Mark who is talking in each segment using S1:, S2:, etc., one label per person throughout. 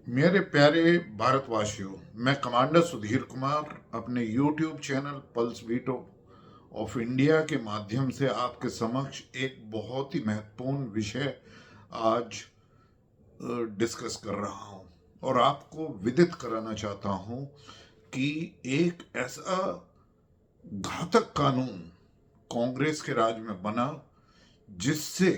S1: मेरे प्यारे भारतवासियों, मैं कमांडर सुधीर कुमार अपने YouTube channel pulse veto of India के माध्यम से आपके समक्ष एक बहुत ही महत्वपूर्ण विषय आज डिस्कस कर रहा हूं और आपको विदित कराना चाहता हूं कि एक ऐसा घातक कानून कांग्रेस के राज में बना जिससे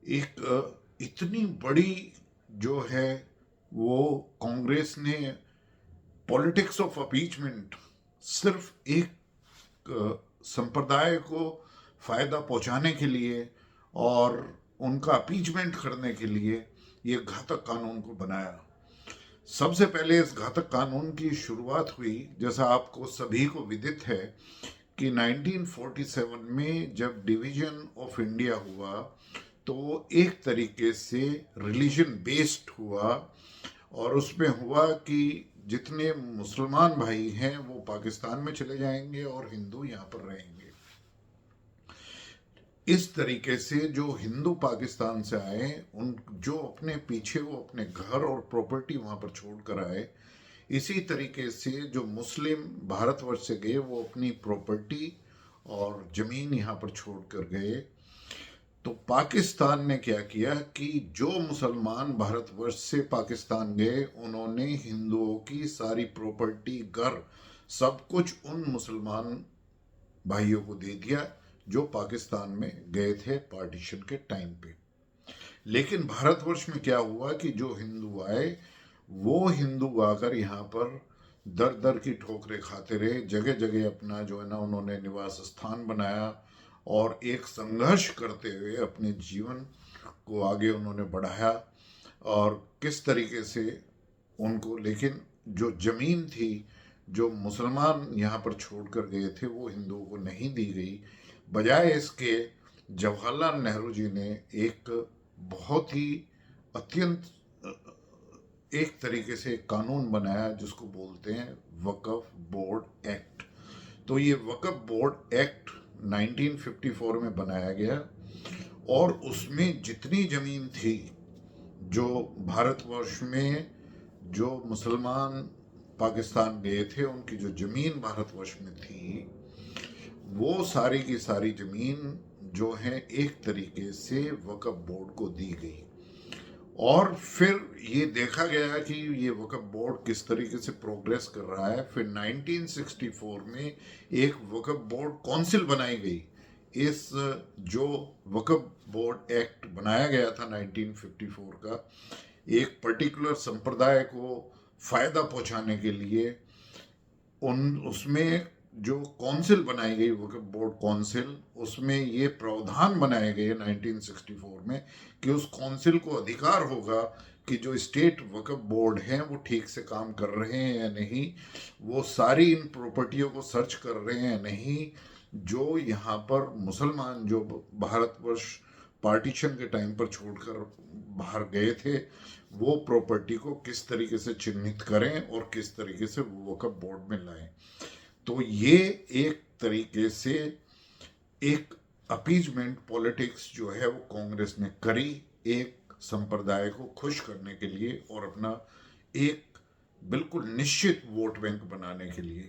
S1: एक इतनी बड़ी जो है वो कांग्रेस ने पॉलिटिक्स ऑफ अपीचमेंट सिर्फ एक संप्रदाय को फायदा पहुंचाने के लिए और उनका अपीचमेंट करने के लिए ये घातक कानून को बनाया। सबसे पहले इस घातक कानून की शुरुआत हुई, जैसा आपको सभी को विदित है, कि 1947 में जब डिवीजन ऑफ इंडिया हुआ तो एक तरीके से रिलीजन बेस्ड हुआ और उसमें हुआ कि जितने मुसलमान भाई हैं वो पाकिस्तान में चले जाएंगे और हिंदू यहाँ पर रहेंगे। इस तरीके से जो हिंदू पाकिस्तान से आए उन जो अपने पीछे वो अपने घर और प्रॉपर्टी वहाँ पर छोड़ कर आए, इसी तरीके से जो मुस्लिम भारतवर्ष से गए वो अपनी प्रॉपर्टी और ज़मीन यहाँ पर छोड़ कर गए। तो पाकिस्तान ने क्या किया कि जो मुसलमान भारतवर्ष से पाकिस्तान गए उन्होंने हिंदुओं की सारी प्रॉपर्टी, घर, सब कुछ उन मुसलमान भाइयों को दे दिया जो पाकिस्तान में गए थे पार्टीशन के टाइम पे। लेकिन भारतवर्ष में क्या हुआ कि जो हिंदू आए वो हिंदू आकर यहाँ पर दर दर की ठोकरें खाते रहे, जगह जगह अपना जो है ना उन्होंने निवास स्थान बनाया और एक संघर्ष करते हुए अपने जीवन को आगे उन्होंने बढ़ाया। और किस तरीके से उनको, लेकिन जो जमीन थी जो मुसलमान यहाँ पर छोड़कर गए थे वो हिंदुओं को नहीं दी गई। बजाय इसके जवाहरलाल नेहरू जी ने एक बहुत ही अत्यंत एक तरीके से एक कानून बनाया जिसको बोलते हैं वक्फ बोर्ड एक्ट। तो ये वक्फ बोर्ड एक्ट 1954 में बनाया गया और उसमें जितनी जमीन थी जो भारतवर्ष में जो मुसलमान पाकिस्तान गए थे उनकी जो जमीन भारतवर्ष में थी वो सारी की सारी जमीन जो है एक तरीके से वक्फ बोर्ड को दी गई। और फिर ये देखा गया कि ये वक्फ बोर्ड किस तरीके से प्रोग्रेस कर रहा है। फिर 1964 में एक वक्फ बोर्ड काउंसिल बनाई गई। इस जो वक्फ बोर्ड एक्ट बनाया गया था 1954 का, एक पर्टिकुलर संप्रदाय को फायदा पहुंचाने के लिए उन उसमें जो काउंसिल बनाई गई वक्फ बोर्ड काउंसिल, उसमें ये प्रावधान बनाए गए 1964 में कि उस काउंसिल को अधिकार होगा कि जो स्टेट वक्फ बोर्ड हैं वो ठीक से काम कर रहे हैं या नहीं, वो सारी इन प्रॉपर्टियों को सर्च कर रहे हैं या नहीं, जो यहाँ पर मुसलमान जो भारतवर्ष पार्टीशन के टाइम पर छोड़कर बाहर गए थे वो प्रॉपर्टी को किस तरीके से चिन्हित करें और किस तरीके से वो वक्फ बोर्ड में लाएं। तो ये एक तरीके से एक अपीजमेंट पॉलिटिक्स जो है वो कांग्रेस ने करी, एक संप्रदाय को खुश करने के लिए और अपना एक बिल्कुल निश्चित वोट बैंक बनाने के लिए।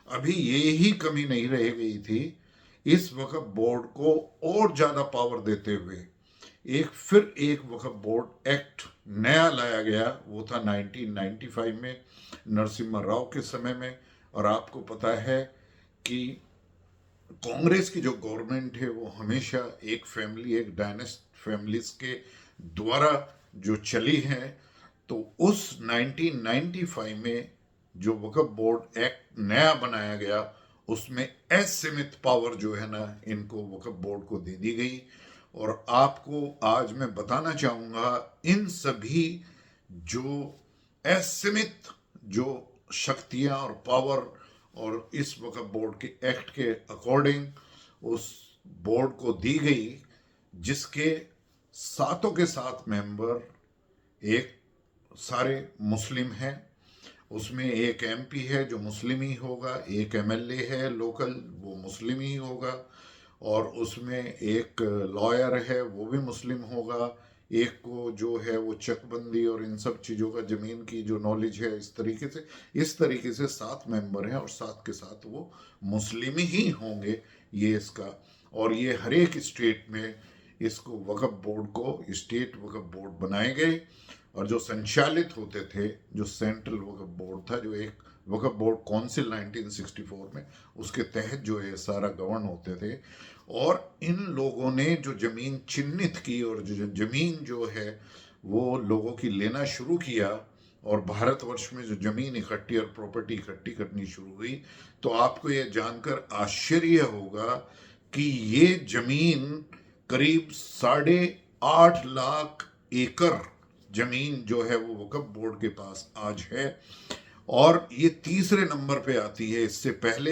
S1: अभी ये ही कमी नहीं रह गई थी, इस वक्फ बोर्ड को और ज्यादा पावर देते हुए एक वक्फ बोर्ड एक्ट नया लाया गया। वो था 1995 में नरसिम्हा राव के समय में। और आपको पता है कि कांग्रेस की जो गवर्नमेंट है वो हमेशा एक फैमिली, एक डायनेस्ट फैमिलीज के द्वारा जो चली है। तो उस 1995 में जो वक्फ बोर्ड एक्ट नया बनाया गया उसमें असीमित पावर जो है ना इनको वक्फ बोर्ड को दे दी गई। और आपको आज मैं बताना चाहूंगा इन सभी जो असीमित जो शक्तियां और पावर और इस वक्फ बोर्ड के एक्ट के अकॉर्डिंग उस बोर्ड को दी गई, जिसके सातों के सात मेंबर एक सारे मुस्लिम हैं। उसमें एक एमपी है जो मुस्लिम ही होगा, एक एमएलए है लोकल वो मुस्लिम ही होगा, और उसमें एक लॉयर है वो भी मुस्लिम होगा, एक को जो है वो चकबंदी और इन सब चीज़ों का ज़मीन की जो नॉलेज है, इस तरीके से 7 मेंबर हैं और 7 के 7 वो मुस्लिम ही होंगे, ये इसका। और ये हर एक स्टेट में इसको वक्फ बोर्ड को स्टेट वक्फ बोर्ड बनाए गए, और जो संचालित होते थे, जो सेंट्रल वक्फ बोर्ड था, जो एक वक्फ बोर्ड काउंसिल 1964 में, उसके तहत जो है सारा गवर्न होते थे। और इन लोगों ने जो जमीन चिन्हित की और जो जमीन जो है वो लोगों की लेना शुरू किया, और भारतवर्ष में जो जमीन इकट्ठी और प्रॉपर्टी इकट्ठी करनी शुरू हुई, तो आपको यह जानकर आश्चर्य होगा कि ये जमीन करीब 8.5 लाख एकड़ जमीन जो है वो वक्फ बोर्ड के पास आज है। और ये तीसरे नंबर पे आती है। इससे पहले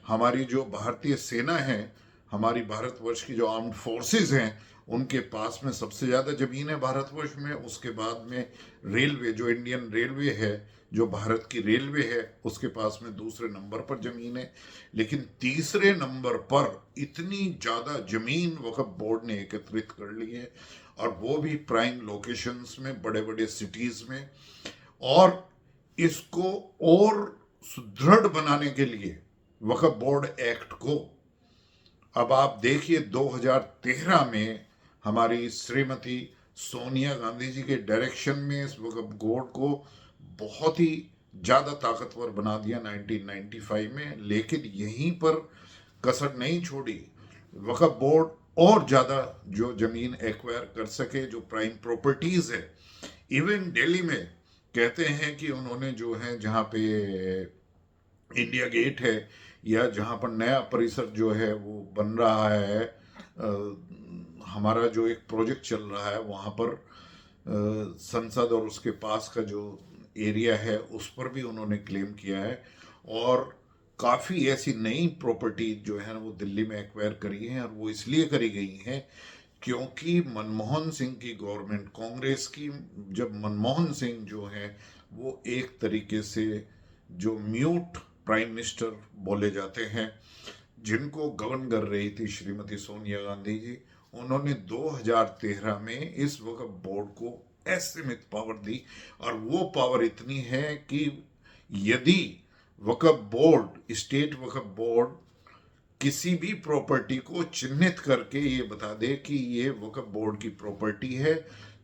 S1: हमारी जो भारतीय सेना है, हमारी भारतवर्ष की जो आर्म्ड फोर्सेस हैं, उनके पास में सबसे ज़्यादा ज़मीन है भारतवर्ष में। उसके बाद में रेलवे, जो इंडियन रेलवे है, जो भारत की रेलवे है, उसके पास में दूसरे नंबर पर ज़मीन है। लेकिन तीसरे नंबर पर इतनी ज़्यादा ज़मीन वक्फ बोर्ड ने एकत्रित कर ली है, और वो भी प्राइम लोकेशंस में, बड़े बड़े सिटीज़ में। और इसको और सुदृढ़ बनाने के लिए वक्फ बोर्ड एक्ट को, अब आप देखिए 2013 में हमारी श्रीमती सोनिया गांधी जी के डायरेक्शन में इस वक्फ बोर्ड को बहुत ही ज़्यादा ताकतवर बना दिया 1995 में। लेकिन यहीं पर कसर नहीं छोड़ी, वक्फ बोर्ड और ज़्यादा जो ज़मीन एक्वायर कर सके, जो प्राइम प्रॉपर्टीज़ है। इवन दिल्ली में कहते हैं कि उन्होंने जो है, जहाँ पे इंडिया गेट है, या जहाँ पर नया परिसर जो है वो बन रहा है, हमारा जो एक प्रोजेक्ट चल रहा है वहाँ पर, संसद और उसके पास का जो एरिया है उस पर भी उन्होंने क्लेम किया है। और काफ़ी ऐसी नई प्रॉपर्टी जो है वो दिल्ली में एक्वायर करी है, और वो इसलिए करी गई हैं क्योंकि मनमोहन सिंह की गवर्नमेंट, कांग्रेस की, जब मनमोहन सिंह जो है वो एक तरीके से जो म्यूट प्राइम मिनिस्टर बोले जाते हैं, जिनको गवर्न कर रही थी श्रीमती सोनिया गांधी जी, उन्होंने 2013 में इस वक्फ बोर्ड को असीमित पावर दी। और वो पावर इतनी है कि यदि वक्फ बोर्ड, स्टेट वक्फ बोर्ड किसी भी प्रॉपर्टी को चिन्हित करके ये बता दे कि ये वक्फ बोर्ड की प्रॉपर्टी है,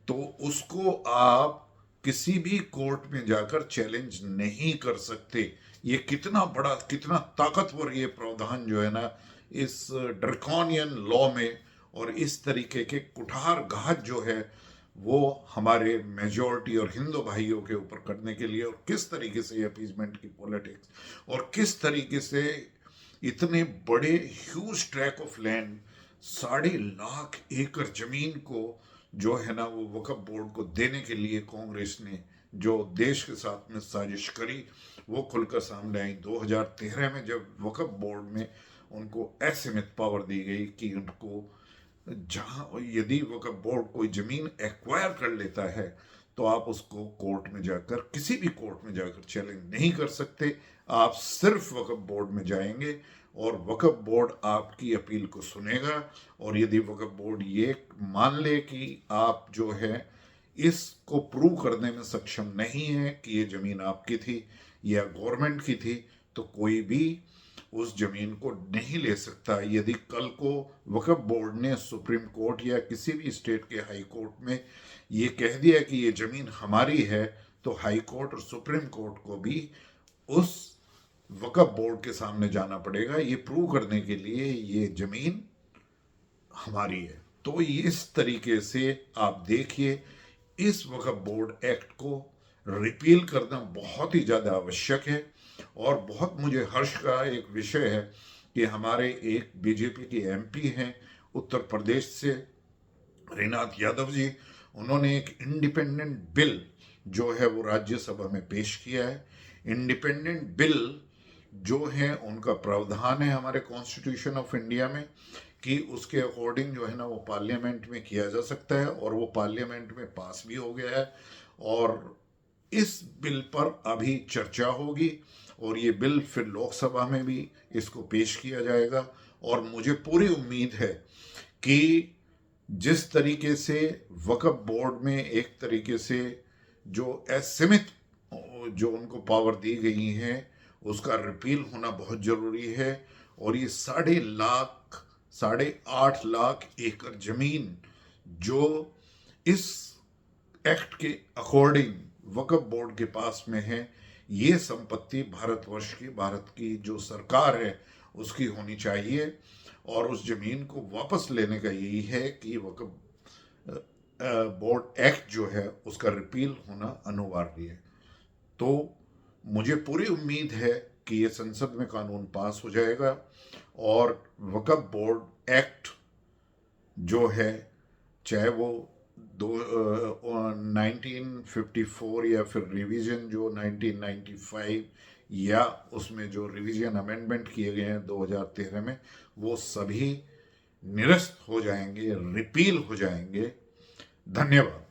S1: तो उसको आप किसी भी कोर्ट में जाकर चैलेंज नहीं कर सकते। ये कितना बड़ा, कितना ताकतवर ये प्रावधान जो है ना, इस ड्रैकोनियन लॉ में, और इस तरीके के कुठारघात जो है वो हमारे मेजॉरिटी और हिंदू भाइयों के ऊपर करने के लिए, और किस तरीके से ये अपीजमेंट की पॉलिटिक्स, और किस तरीके से इतने बड़े huge track of land, 8.5 lakh एकड़ जमीन को जो है ना वो वक्फ बोर्ड को देने के लिए कांग्रेस ने जो देश के साथ में साजिश करी, वो खुलकर सामने आई 2013 में, जब वक्फ बोर्ड में उनको असीमित पावर दी गई कि उनको, जहां यदि वक्फ बोर्ड कोई जमीन एक्वायर कर लेता है तो आप उसको कोर्ट में जाकर, किसी भी कोर्ट में जाकर चैलेंज नहीं कर सकते। आप सिर्फ वक्फ बोर्ड में जाएंगे और वक्फ बोर्ड आपकी अपील को सुनेगा। और यदि वक्फ बोर्ड ये मान ले कि आप जो है इसको प्रूव करने में सक्षम नहीं है कि ये ज़मीन आपकी थी या गवर्नमेंट की थी, तो कोई भी उस जमीन को नहीं ले सकता। यदि कल को वक्फ बोर्ड ने सुप्रीम कोर्ट या किसी भी स्टेट के हाई कोर्ट में ये कह दिया कि ये जमीन हमारी है, तो हाई कोर्ट और सुप्रीम कोर्ट को भी उस वक्फ बोर्ड के सामने जाना पड़ेगा ये प्रूव करने के लिए ये जमीन हमारी है। तो इस तरीके से आप देखिए, इस वक्फ बोर्ड एक्ट को रिपील करना बहुत ही ज़्यादा आवश्यक है। और बहुत मुझे हर्ष का एक विषय है कि हमारे एक बीजेपी की एमपी हैं उत्तर प्रदेश से, रीनाथ यादव जी, उन्होंने एक इंडिपेंडेंट बिल जो है वो राज्यसभा में पेश किया है। इंडिपेंडेंट बिल जो है उनका प्रावधान है हमारे कॉन्स्टिट्यूशन ऑफ इंडिया में कि उसके अकॉर्डिंग जो है ना वो पार्लियामेंट में किया जा सकता है, और वो पार्लियामेंट में पास भी हो गया है। और इस बिल पर अभी चर्चा होगी, और ये बिल फिर लोकसभा में भी इसको पेश किया जाएगा। और मुझे पूरी उम्मीद है कि जिस तरीके से वक्फ बोर्ड में एक तरीके से जो असीमित जो उनको पावर दी गई है उसका रिपील होना बहुत जरूरी है। और ये 8.5 लाख एकड़ जमीन जो इस एक्ट के अकॉर्डिंग वक्फ बोर्ड के पास में है, ये संपत्ति भारतवर्ष की, भारत की जो सरकार है उसकी होनी चाहिए। और उस जमीन को वापस लेने का यही है कि वक्फ बोर्ड एक्ट जो है उसका रिपील होना अनिवार्य है। तो मुझे पूरी उम्मीद है कि ये संसद में कानून पास हो जाएगा और वक्फ बोर्ड एक्ट जो है, चाहे वो 1954 या फिर रिवीजन जो 1995 या उसमें जो रिवीजन अमेंडमेंट किए गए हैं 2013 में, वो सभी निरस्त हो जाएंगे, रिपील हो जाएंगे। धन्यवाद।